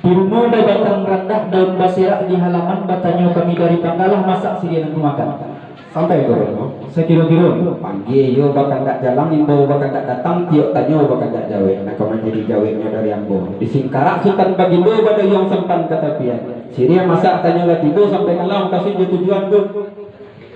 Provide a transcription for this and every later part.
Tirumu da batang rendah daun basirak di halaman batanyo kami dari Pangkalah masak sidia nang makan. Sampai ke rumah. Sekiro-kiro Panggil yo bakal tak jalan, imbo bakal tak datang, tiok tanyo bakal tak jawe. Nak kau menjadi jawabnya dari ambo. Di Singkarak Sultan Bagindo pada yang sempan ketapian. Siria masak tanyo lah tibo sampai malam kasih je tujuan go.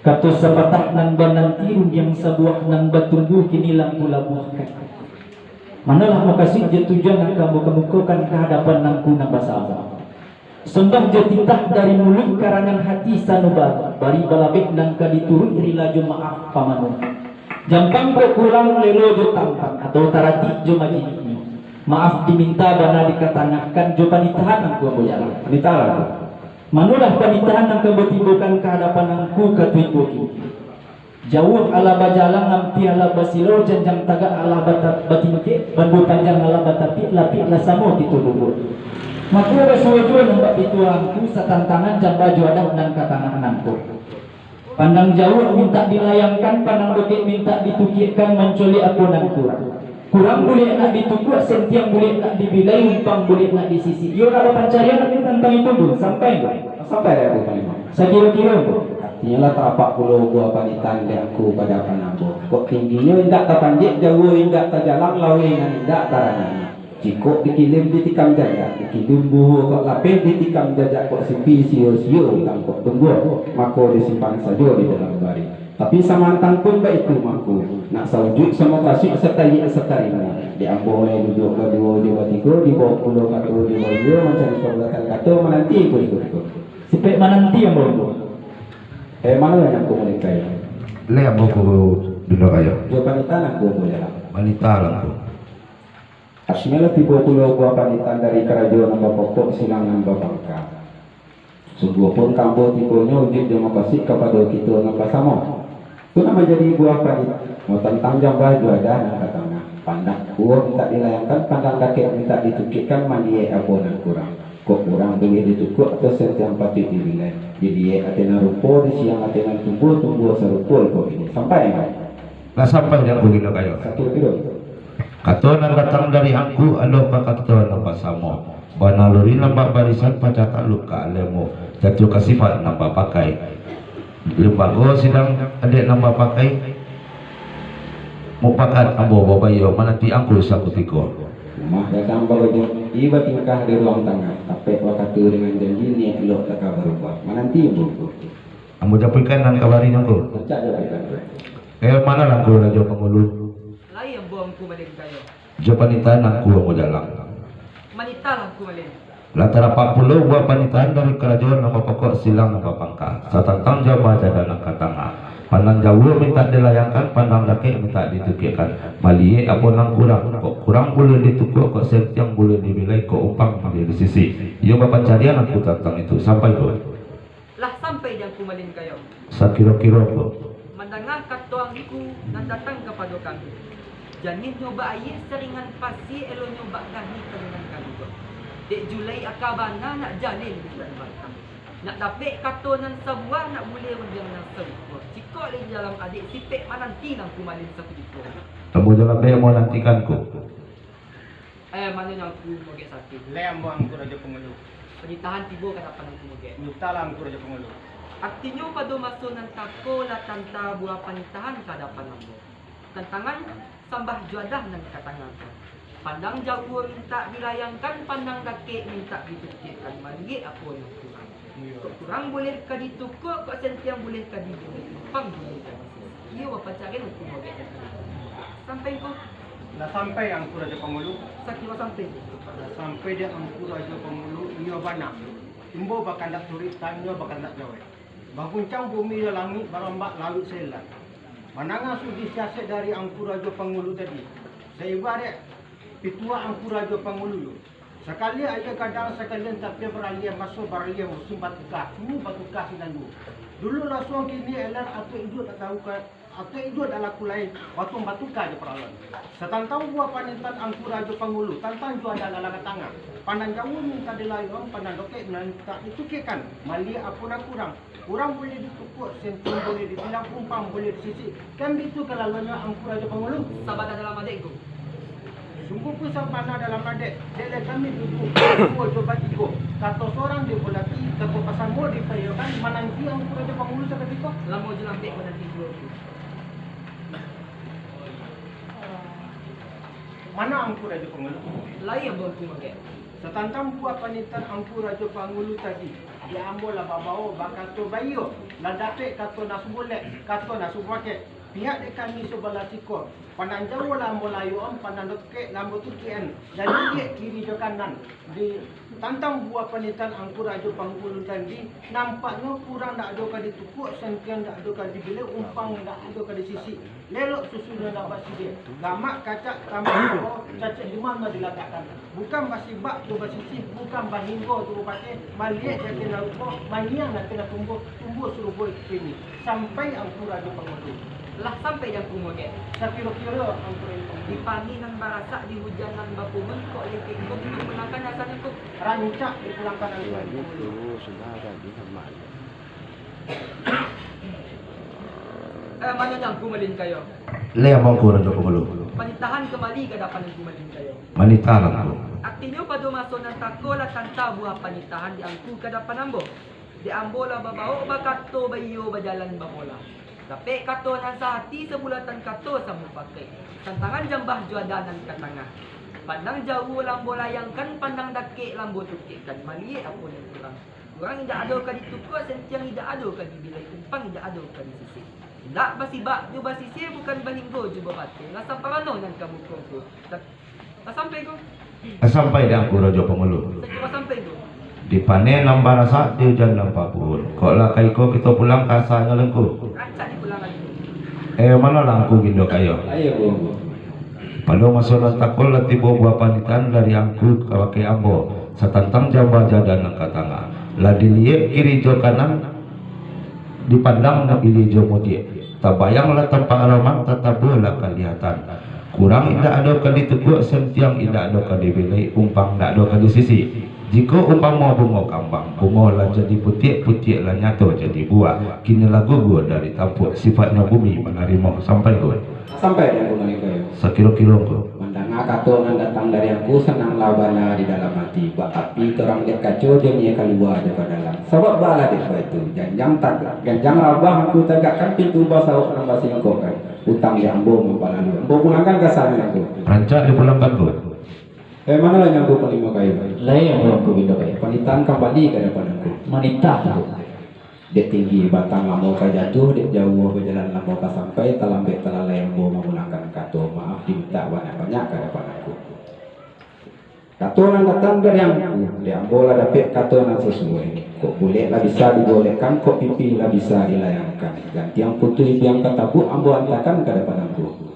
katus sepatah nan banan tiru yang sebuah nan batunggu kini lampu labuhkan. Manalah makasih je tujuan yang kamu kemukakan kehadapan nangku nang basah. Sembah je titah dari mulut karangan hati sanubat bari balabek nang kaditurut rila jo maaf pamanu. Jampang berkurang lelo jo tampang atau tarati jo majiniknya. Maaf diminta bana dikatanakan jo panitahan nangku ambo jalan. Panitahan. Manulah panitahan nang kebetibukan kehadapan nangku katuibuki. Jauh ala bajalang ngampi ala basilo janjang tagak ala batingke bandu panjang ala batapi lapi ala samo titulubur. Maku bersuaju nombak pituangku satantangan jamba juadah dan katangananku. Pandang jauh minta dilayangkan, pandang dekat minta ditukirkan mencoli aku nan kurang. Kurang boleh nak ditukuk, sentiang boleh nak dibilai, umpang boleh nak disisi. Yo ada pencarian nanti tentang itu dulu sampai dah bukan lima. Sekira-kira Artinya lah tapak pulau gua panitan di aku pada panambo. Kok tingginya indak tapanjik jauh indak tajalang lawe indak tarangan. Jikok dikilim ditikam jajak, dikilim buhu kok lapeh ditikam jajak kok sipi sio-sio hilang kok tunggu, mako disimpan saja di dalam bari. Tapi samantang pun baik itu maku nak saujud sama kasih setai setarima. Di ambo duduk kedua dua tiga di bawah pulau katu di bawah dia mencari soalatan katu menanti ikut. sipek menanti yang baru. Mana yang aku mulai kaya? Le ambo ko dulu kayo. Jawaban itu aku mulai lah. Wanita lang ko. Asmela tiba pulau gua panitan dari kerajaan nambah pokok silang nambah bangka. Sebuah pun kampung tiponya wujud demokrasi kepada kita nambah sama. Itu nama jadi buah panitan. Mau tentang jambah juada nak katanya. Pandang gua minta dilayangkan, pandang kakek minta ditukikkan mandi apa nak kurang. Kok kurang boleh ditukuk atau setiap patut dibilai. Jadi atena rupo di siang atena tumbuh serupo kok ini sampai enggak? Nah sampai yang ko kayo. Satu kilo. Katuan datang dari aku alo kakatuan nampak samo. Banaluri nampak barisan pada takluk ka alemo. Jatuh kasifat nampak pakai. Lembago sidang adik nampak pakai. Mupakat ambo babayo manati angku sakutiko. Rumah datang baru iba tingkah di ruang tengah. Tapi waktu dengan janji ni elok tak berubah. Menanti ibu. Ambo japikan dan kabarin angku. Cak jawaban. Mana lang ko rajo pangulo. Layan buang ku balik kayo. Jo panitan aku ambo jalang. Manita lang ku balik. Latara 40 buah panitan dari kerajaan nama pokok silang nama pangka. Satantang jama jaga nak katanga. Pandang jauh minta dilayangkan, pandang laki minta ditukikkan. Maliye apa nang kurang, kok kurang boleh ditukuk, kok setiang boleh dibilai, kok umpang boleh disisi. Iyo bapak carian aku tentang itu sampai ko. Lah sampai yang ku malin kayo. Sakiro-kiro ko. Mendengar katuangku nan datang kepada kami. Janin nyoba ayah seringan pasi elo nyoba kahi keringan kami ko. Dek Julai akabana nak jalin bulan batang. Nak dapat katuanan sebuah nak boleh mendiang nan sebuah. Cikok lagi dalam adik sipek mananti nang ku malin sakudiko. Ambo jalan be mau nantikan ko. Mana yang ku mogek sakit. Lem buang ku raja pengulu. Penitahan tibo kata panang ku mogek. Nyutalang ku raja pengulu. Artinya pada masa nan tako la tanta buah panitahan kadapan ambo. Tantangan sambah juadah nan katangan. Pandang jauh minta dilayangkan, pandang dake minta ditukirkan. Mari apa yang kurang. Kok kurang boleh ka ditukuk, kok sentiang boleh ka dibeli. Pang boleh ka disisi. Iya bapak cari aku mau get. Sampai kok Nah sampai ang ku raja pengulu. sakira sampai. Nah sampai dia ang ku raja pengulu iyo bana. Imbo bakal nak turis tanyo bakal nak jawa. Baguncang bumi dan langit barambak lalu selat. Mananga sudi siasat dari ang ku raja pengulu tadi. Saya ibarat pitua ang ku raja pengulu. Sekali aja kadang sekalian tapi beralih masuk beralih musim batukah. Semua batukah sinandu. Dulu langsung kini elar atau idu tak tahu kan atau idu adalah lain waktu batukah je peralan. Setantang buah panitan angku raja pengulu, tantang jua adalah laga tangan. Pandang jauh minta dilayang, pandang dokek minta ditukirkan. Mali apa kurang. Kurang boleh ditukuk, sentuh boleh dibilang, umpang boleh disisi. Kan itu kelaluannya angku raja pengulu. Sahabat dalam adikku. Sungguh pun mana dalam adik. Dia kami duduk. Dua coba tiga. Kata seorang dia berlaki. Kata pasal mo dia perlukan. Mananti ang Raja Pangulu sa ketika. Lama je lambik pada tiga tu. Mana angku Raja Pangulu? Lain yang berku makan. Setantang buah panitan angku Raja Pangulu tadi. Dia ambil lah bawa bakato bayo. Lah dapat kata nak boleh, kata nak pakai. Pihak dia kami sebelah tikor. Pandang jauh lah melayu pandang dekat lambu tu kian. Jadi dia kiri ke kanan. Di tantang buah panitan angku Raja Pangulu tadi nampaknya kurang tak ada kali tukuk, sentian tak ada kali bila umpang tak ada kali sisi. Lelok susunya dapat dia. Gamak kacak tambah bawah cacak di mana diletakkan. Bukan masih bak tu bersisi, bukan bahinggo tu pakai maliak dia kena rupa, maniang nak kena tumbuh suruh boy sini. Sampai angku Raja Pangulu. Lah sampai yang ku makan. Saya kira-kira angku Raja Pangulu. Di pani nan barasak di hujan nan bapumen kok lekek kok menggunakan asalnya kok. Rancak dipulangkan angku Raja Pangulu. Mana yang ku malin kayo? Le among ko Raja Pangulu. Panitahan kembali ke dapan yang ku malin kayo. Manitahan ko. Artinya pada masa nan takola tanta buah panitahan diangku ke dapan ambo. Diambola babao bakato bayo bajalan bamola. Tapi kato nan sa hati sebulatan kato sa mupakai. Tantangan jambah juada nan katanga. Pandang jauh lambo layangkan, pandang dakik lambo tukikkan. Maliak apa yang kurang. Kurang tidak ada ka ditukuk, sentiang tidak ada ka dibilai kumpang, tidak ada ka di sisi. Tidak basibak ju basisi bukan bahinggo ju babate. Nasa parano nan kamu ko. Tak sampai ko. Sampai dah aku Raja Pangulu. Saya sampai ko. Di panen nambah rasa di hujan nampak pun. Kok lah kaiko kita pulang kasanya lengku. Rancak di pulangan itu. Mana langku gindo kayo. Ayo bu. Pada masalah takol lah tiba buah panitan dari angku ke pakai ambo. Setantang jamba jadan nang katanga. Lah dilihat kiri jo kanan dipandang nak pilih jo mudi. Tabayang lah tempat alamat tetabu lah kelihatan. Kurang tidak ada kali teguk, sentiang tidak ada kali bilai, umpang tidak ada kali sisi. Jika umpama bunga kambang, bunga lah jadi putih lah nyata jadi buah. Kini lah gugur dari tampuk, sifatnya bumi menerima sampai gue. Sampai yang bunga kayo. Sekilo-kilo gue. Mandanga kato yang datang dari aku senang labana di dalam hati. Bak api terang lihat kacau dia ni keluar daripada dalam. Sebab bala dia itu. Ganjang rabah aku tegakkan pintu bahasa orang bahasa ingkau kan. Utang yang ambo membalan. Ambo pulangkan ke sana aku. Rancak dipulangkan gue. Mana lah yang aku pelima kayu? Lain yang aku bindo kayo. Panitan kembali ke depan aku. Manita. Dek tinggi batang lamo ka jatuh, dek jauh berjalan lamo ka sampai talambek talalai ambo menggunakan kato maaf diminta banyak-banyak ke depan aku. Kato nan datang dari aku, dek ambo lah dapat kato nan sesuai. Kok boleh lah bisa dibolehkan, kok pipi lah bisa dilayangkan. Ganti yang putus yang katabu ambo antakan ke depan aku.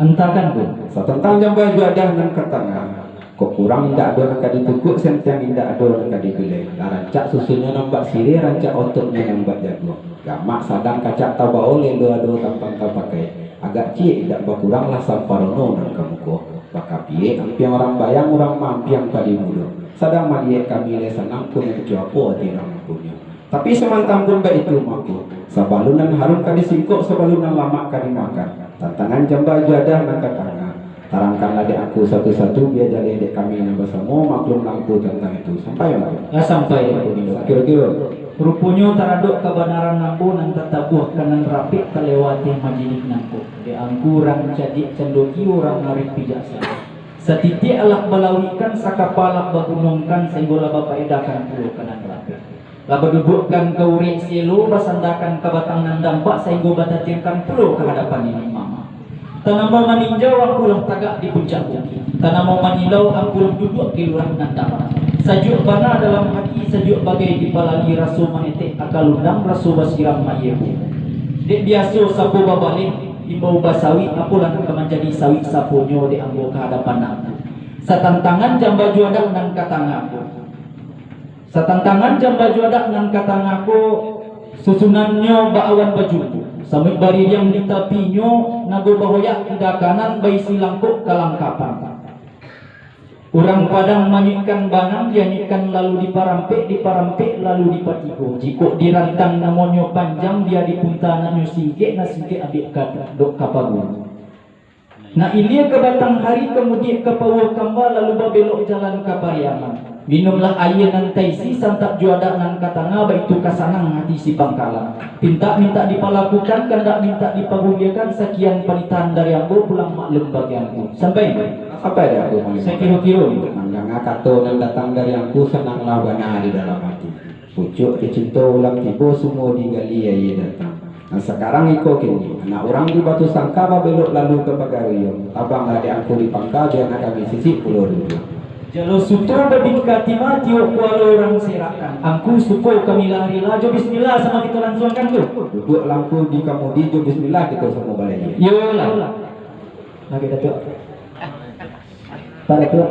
Antakan ku. Setentang jambah juadah nan ketengah. Kok kurang tidak ada nak ditukuk, sentiang tidak ada nak dibeli. Rancak susunya nampak siri, rancak otoknya nampak jago. Gamak sadang kacak tabau lelo tampang pakai. Agak cik tidak berkurang lah samparono nan kamu ko. Bakapi ampiang orang bayang orang mampiang padi mudo. Sadang maliek kami le senang pun kecuapo tidak punya. Tapi semantang pun baik itu maku. Sabalunan harum kali singkok, sabalunan lama kali makan. Tantangan jambah juadah nak katanga. Tarangkanlah dek aku satu-satu biar jadi dek kami yang bersama maklum langku tentang itu. Sampai lah. Ya sampai aku bindo. Kira-kira. Rupanya taraduk kebenaran nampu nan tetabuh kanan rapik terlewati majinik nampu. Di angkurang jadi cendoki orang narik pijasa. Setitik alak balawikan sakapalak bagunungkan sehingga bapak edakan puluh kanan rapik. Laba dudukkan ke urik silu, basandakan ke batang nan dampak sehingga batatirkan puluh ke hadapan ini mama. Tanamau maninjau aku lah tagak di puncak bukit. Tanamau manilau aku lah duduk di lurah nan dapat. Sajuk bana dalam hati, sajuk bagai dipalani rasu manetek akal undang rasu basiram mayebu. Dek biasa sapu babalik, imbau basawi aku lah menjadi sawi sapunyo di ambo ke hadapan aku. Satantangan jamba juadah nan katangaku. Satantangan jamba juadah nan katangaku susunannya baawan bajuku. Samit bari yang ditapinyo nago bahoyak ida kanan bayi silangkuk kalangkapan. Orang padang manyikkan banang dianyikkan lalu diparampek lalu dipatigo. Jiko dirantang namonyo panjang dia dipunta nanyo sige na sige abik dok kapagun. Nah ilia ke batang hari kemudian ke pawah kamba lalu babelok jalan ke Pariaman. Minumlah air nan taisi santap juada nan katanga baitu kasanang hati si Bangkalan. Minta dipalakukan kandak minta dipaguliakan sekian panitan dari aku pulang maklum bagianku. Sampai Ada aku mulai. saya kira-kira Mandanga kato nan datang dari aku senanglah bana di dalam hati. Pucuk kecinta ulang tiba semua digali ia datang. Nah sekarang iko kini anak orang di Batu Sangka belok lalu ke Pagariyo. Abang adik aku di Pangka dia nak kami sisi pulau dulu. Jalo suto babingka tima tiok kuala orang serakan. Angku suko kami lari lajo bismillah sama kita langsungkan tu. Duduk lampu di kamudi jo bismillah kita semua balai. Yo lah. Lagi datuk. Pada tu.